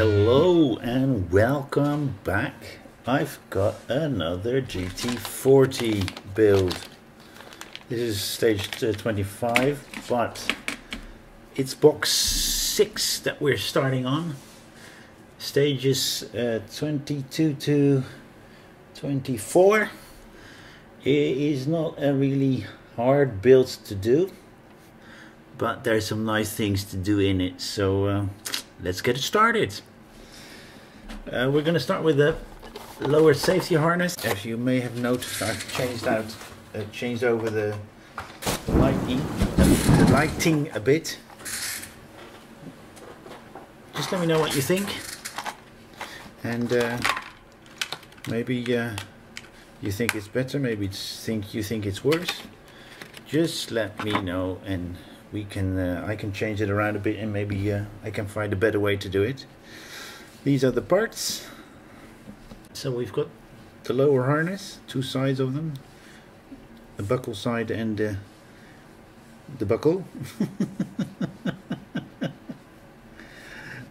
Hello and welcome back. I've got another GT40 build. This is stage 25, but it's box 6 that we're starting on. Stages 22 to 24. It is not a really hard build to do, but there's some nice things to do in it, so let's get it started. We're going to start with the lower safety harness. As you may have noticed, I've changed over the lighting a bit. Just let me know what you think, and maybe you think it's better, maybe you think it's worse. Just let me know, and we can I can change it around a bit, and maybe I can find a better way to do it. These are the parts. So we've got the lower harness, two sides of them, the buckle side and the buckle.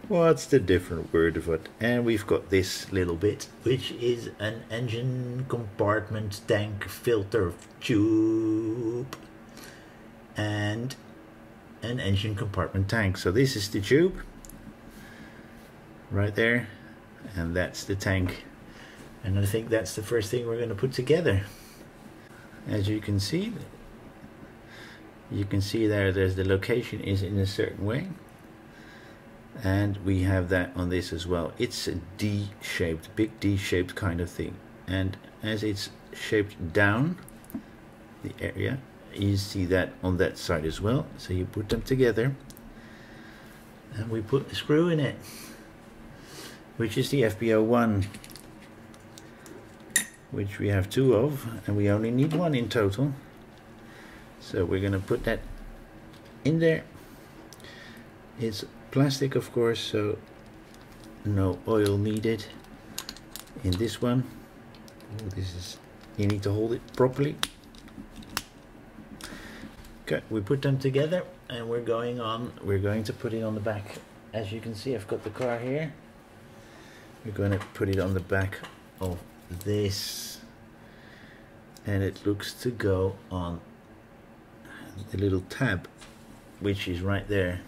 What's the different word of it? And we've got this little bit, which is an engine compartment tank filter tube and an engine compartment tank. So this is the tube right there, and that's the tank, and I think that's the first thing we're going to put together. As you can see there's the location is in a certain way, and we have that on this as well. It's a D-shaped, big D-shaped kind of thing, and as it's shaped down the area, you see that on that side as well. So you put them together and we put the screw in it, which is the FBO1, which we have two of, and we only need one in total. So we're going to put that in there. It's plastic, of course, so no oil needed in this one. Oh, this is, you need to hold it properly. Okay, we put them together, and we're going to put it on the back. As you can see, I've got the car here. We're going to put it on the back of this, and it looks to go on the little tab, which is right there.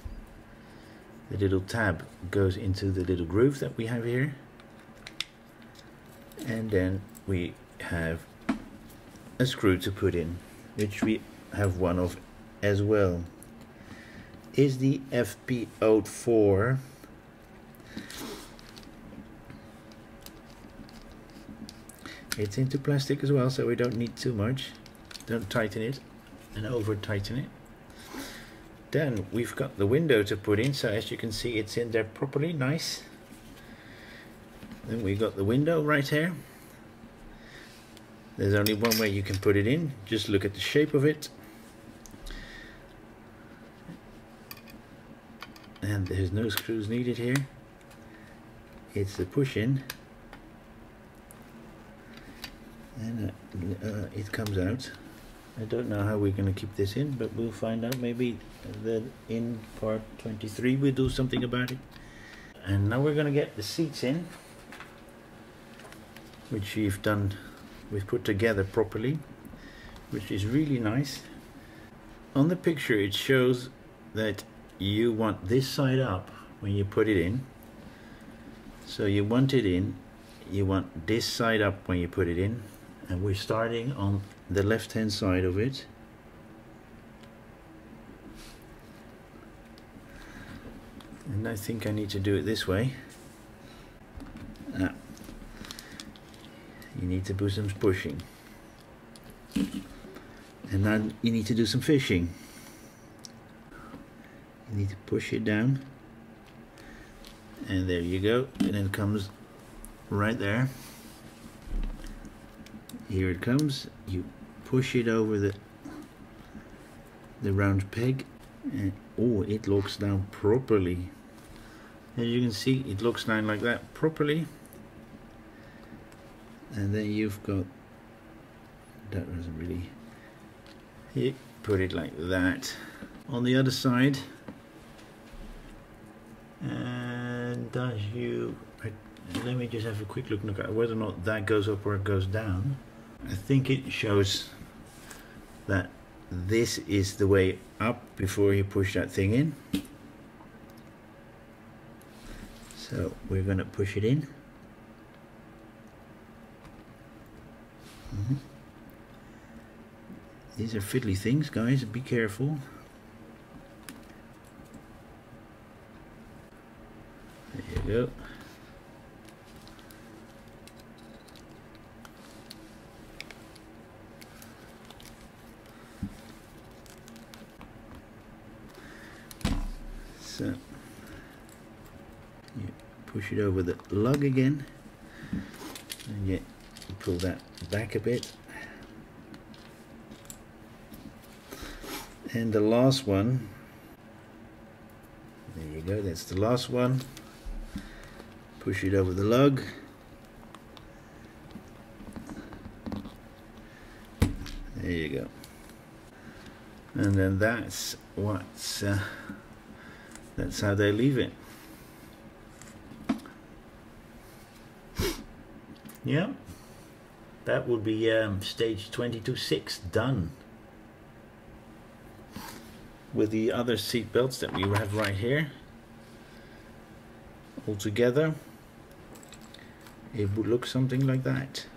The little tab goes into the little groove that we have here, and then we have a screw to put in, which we have one of as well. Is the FBO4. It's into plastic as well, so we don't need too much. Don't tighten it and over tighten it. Then we've got the window to put in, so as you can see it's in there properly, nice. Then we got the window right here. There's only one way you can put it in, just look at the shape of it. And there's no screws needed here. It's a push in, and it comes out. I don't know how we're going to keep this in, but we'll find out. Maybe in part 23 we'll do something about it. And now we're going to get the seats in, which we've put together properly, which is really nice. On the picture it shows that you want this side up when you put it in. So you want it in, you want this side up when you put it in, and we're starting on the left hand side of it. And I think I need to do it this way. Now, you need to do some pushing, and then you need to do some fishing. You need to push it down, and there you go, and it comes right there. Here it comes. You push it over the round peg, and oh, it locks down properly. As you can see, it locks down like that properly, and then you've got, that wasn't really, you put it like that. On the other side, and does let me just have a quick look at whether or not that goes up or it goes down. I think it shows that this is the way up before you push that thing in. So we're going to push it in. These are fiddly things, guys, be careful. There you go. So you push it over the lug again, and you pull that back a bit. And the last one, there you go, that's the last one. Push it over the lug. There you go. And then that's how they leave it. Yeah, that would be stage 22.6 done. With the other seat belts that we have right here all together, it would look something like that.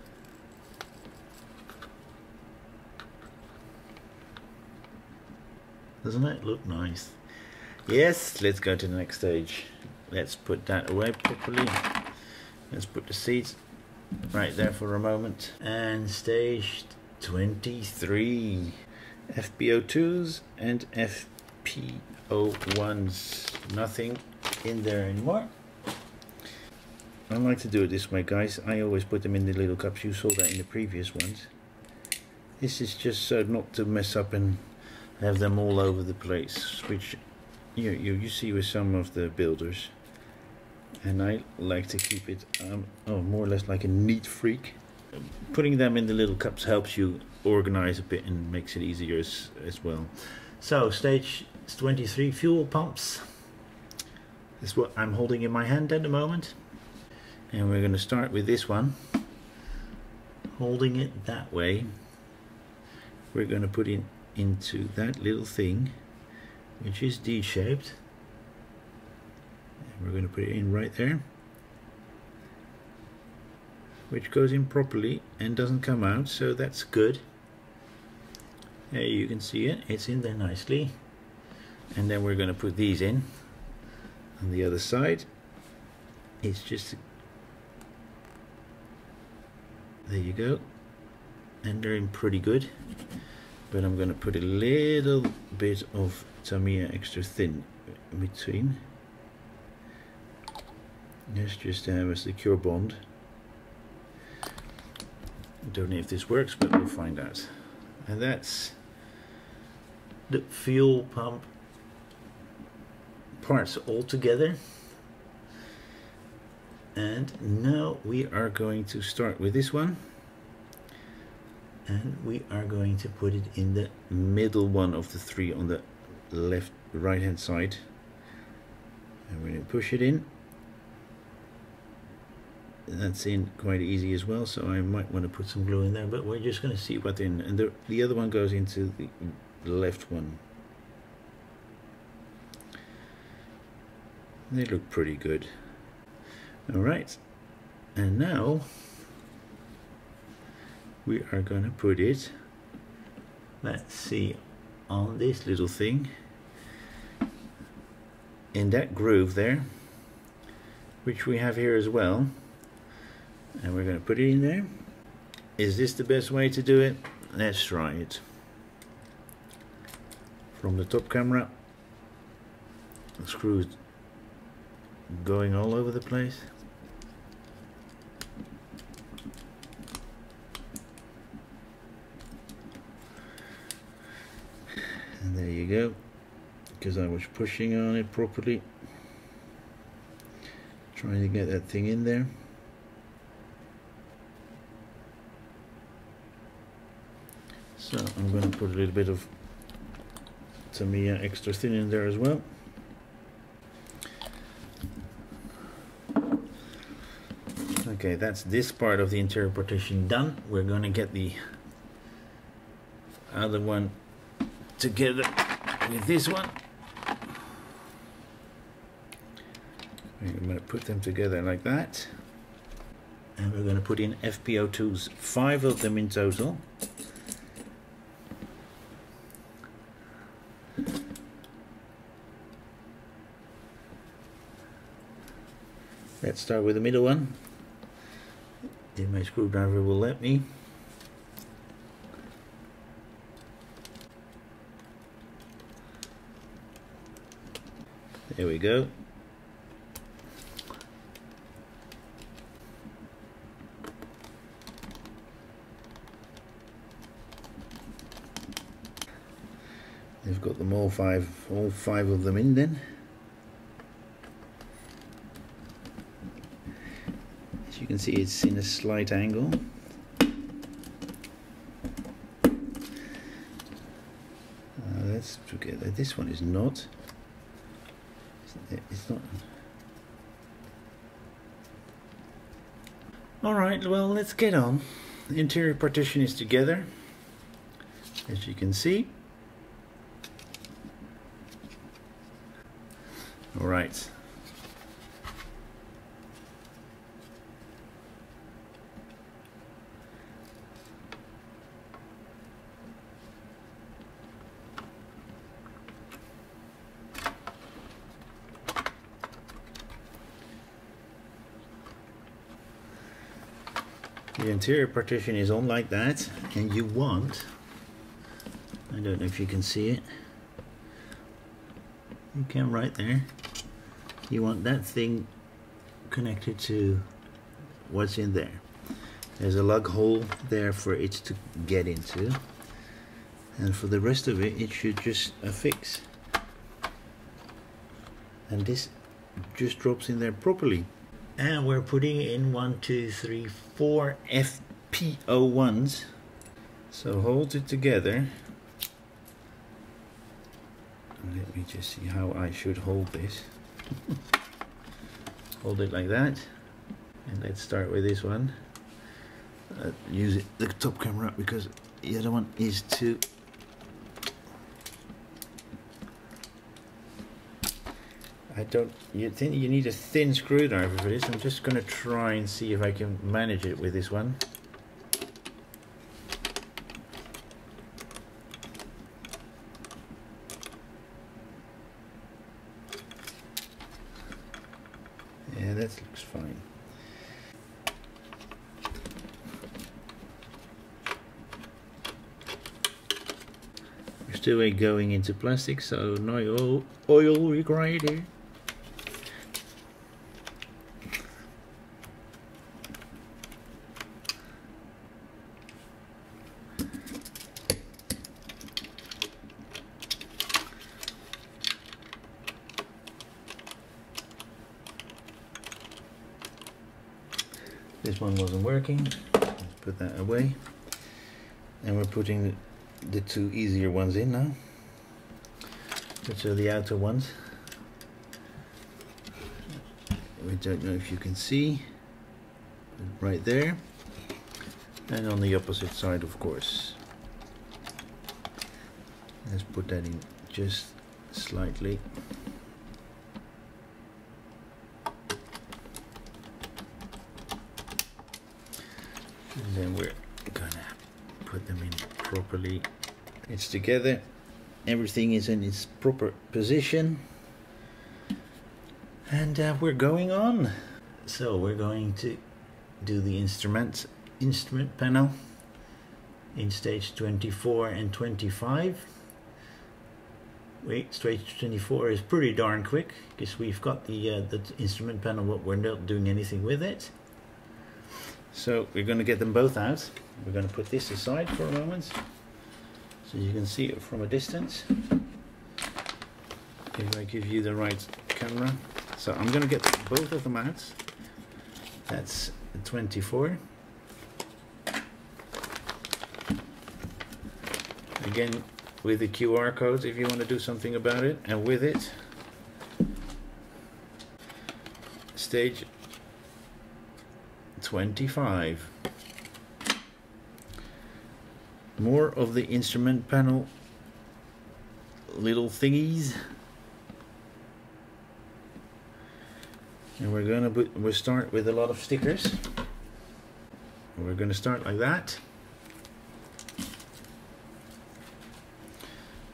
Doesn't it look nice? Yes, let's go to the next stage. Let's put that away properly. Let's put the seats right there for a moment. And stage 23. FPO2s and FPO1s. Nothing in there anymore. I like to do it this way, guys. I always put them in the little cups. You saw that in the previous ones. This is just so not to mess up and have them all over the place, which you see with some of the builders. And I like to keep it more or less like a neat freak. Putting them in the little cups helps you organize a bit and makes it easier as well. So stage 23, fuel pumps. This is what I'm holding in my hand at the moment, and we're going to start with this one. Holding it that way, we're going to put it into that little thing, which is D-shaped. We're going to put it in right there, which goes in properly and doesn't come out, so that's good. There you can see it, it's in there nicely. And then we're going to put these in on the other side. It's just, there you go, and they're in pretty good. But I'm going to put a little bit of Tamiya extra thin in between. Yes, just to have a secure bond. Don't know if this works, but we'll find out. And that's the fuel pump parts all together. And now we are going to start with this one, and we are going to put it in the middle one of the three on the right hand side, and we're going to push it in. That's in quite easy as well, so I might want to put some glue in there, but we're just going to see what's in. And the other one goes into the left one. They look pretty good. Alright, and now we are going to put it, let's see, on this little thing, in that groove there, which we have here as well. And we're going to put it in there. Is this the best way to do it? Let's try it. From the top camera, the screws going all over the place. And there you go, because I was pushing on it properly, trying to get that thing in there. So I'm going to put a little bit of Tamiya extra thin in there as well. Okay, that's this part of the interior partition done. We're going to get the other one together with this one. We're going to put them together like that. And we're going to put in FPO2s, 5 of them in total. Let's start with the middle one, if my screwdriver will let me. There we go. They've got them all five of them in then. As you can see, it's in a slight angle. That's together. This one is not. It's not. Alright, well, let's get on. The interior partition is together, as you can see. Alright. The interior partition is on like that, and you want, I don't know if you can see it, you can right there, you want that thing connected to what's in there. There's a lug hole there for it to get into, and for the rest of it, it should just affix, and this just drops in there properly. And we're putting in 1, 2, 3, 4 FPO1s. So hold it together. Let me just see how I should hold this. Hold it like that. And let's start with this one. Use the top camera because the other one is too. You think you need a thin screwdriver for this. I'm just going to try and see if I can manage it with this one. Yeah, that looks fine. We're still going into plastic, so no oil required here. This one wasn't working. Let's put that away. And we're putting the two easier ones in now, which are the outer ones. We don't know if you can see, right there, and on the opposite side, of course. Let's put that in just slightly. And then we're gonna put them in properly. It's together, everything is in its proper position, and we're going on. So we're going to do the instrument panel in stage 24 and 25. Wait, stage 24 is pretty darn quick because we've got the instrument panel, but we're not doing anything with it. So we're going to get them both out. We're going to put this aside for a moment so you can see it from a distance. If I give you the right camera. So I'm going to get both of them out. That's 24. Again, with the QR code if you want to do something about it, and with it, stage 25. More of the instrument panel little thingies, and we'll start with a lot of stickers. We're going to start like that.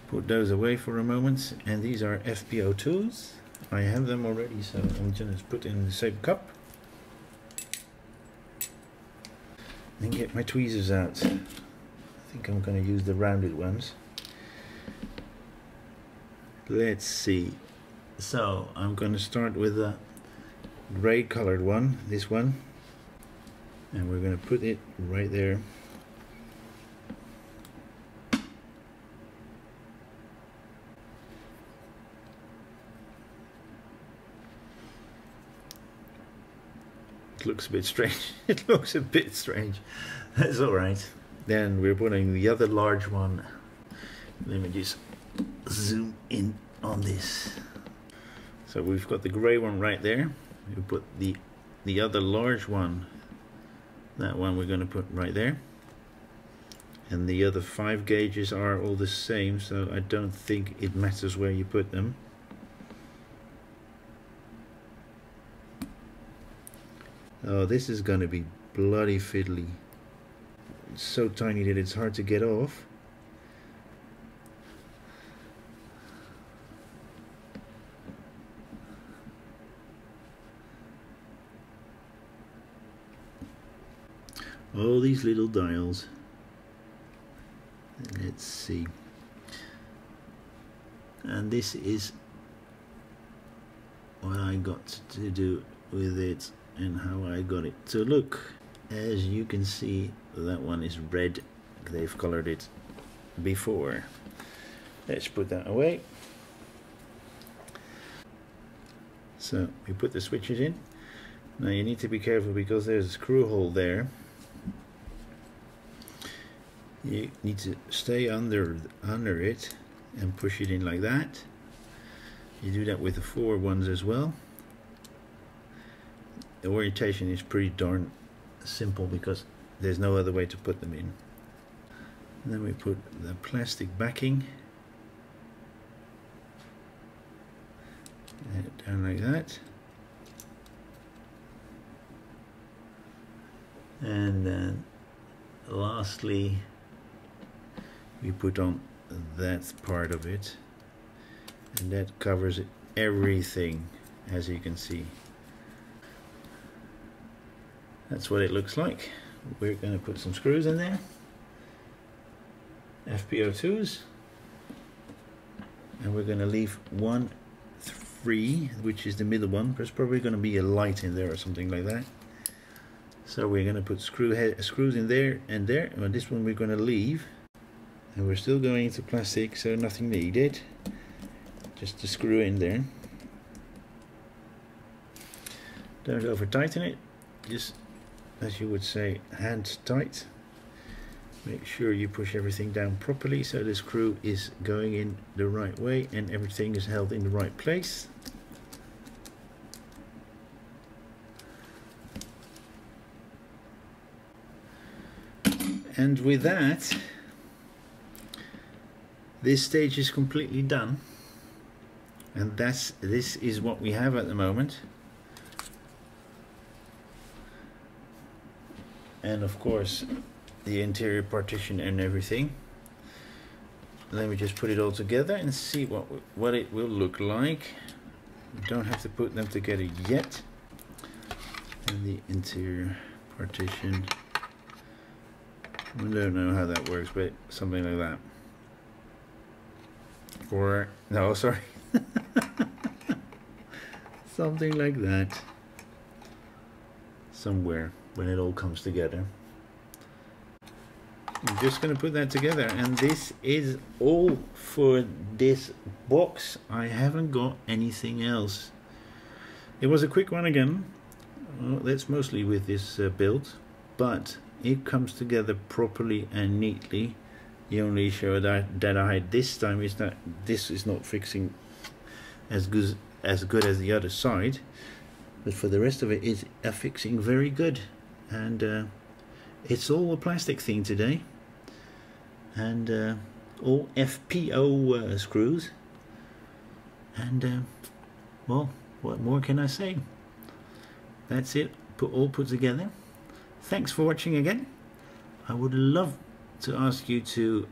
Put those away for a moment, and these are FPO tools. I have them already, so I'm just put in the same cup and get my tweezers out. I think I'm going to use the rounded ones. Let's see. So I'm going to start with the gray colored one, this one, and we're going to put it right there. It looks a bit strange. It looks a bit strange. That's alright. Then we're putting the other large one. Let me just zoom in on this. So we've got the grey one right there. We put the other large one. That one we're going to put right there. And the other 5 gauges are all the same, so I don't think it matters where you put them. Oh, this is going to be bloody fiddly. It's so tiny that it's hard to get off. All these little dials. Let's see. And this is what I got to do with it and how I got it to look. As you can see, that one is red. They've colored it before. Let's put that away. So we put the switches in. Now you need to be careful because there's a screw hole there. You need to stay under it and push it in like that. You do that with the 4 ones as well. The orientation is pretty darn simple because there's no other way to put them in. And then we put the plastic backing down like that. And then lastly we put on that part of it, and that covers everything, as you can see. That's what it looks like. We're going to put some screws in there, FPO2s, and we're going to leave 1 free, which is the middle one. There's probably going to be a light in there or something like that. So we're going to put screws in there and there, and this one we're going to leave. And we're still going into plastic, so nothing needed. Just to screw in there. Don't over tighten it. Just, as you would say, hand tight. Make sure you push everything down properly so the screw is going in the right way and everything is held in the right place. And with that, this stage is completely done, and this is what we have at the moment. And of course the interior partition and everything. Let me just put it all together and see what it will look like. We don't have to put them together yet. And the interior partition, I don't know how that works, but something like that. Or no, sorry. Something like that. Somewhere when it all comes together. I'm just going to put that together, and this is all for this box. I haven't got anything else. It was a quick one again. Well, that's mostly with this build, but it comes together properly and neatly. The only issue that I had this time is that this is not fixing as good as the other side, but for the rest of it is fixing very good. and it's all a plastic thing today, and all FPO screws, and well, what more can I say? That's it, all put together. Thanks for watching again. I would like to ask you to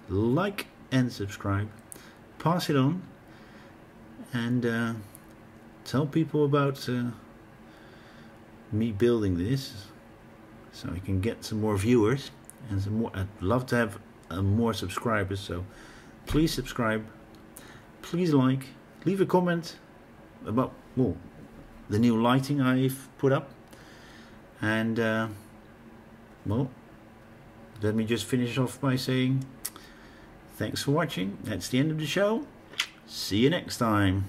like and subscribe, pass it on, and tell people about me building this, so I can get some more viewers and some more. I'd love to have more subscribers, so please subscribe, please like, leave a comment about the new lighting I've put up, and well, let me just finish off by saying thanks for watching. That's the end of the show. See you next time.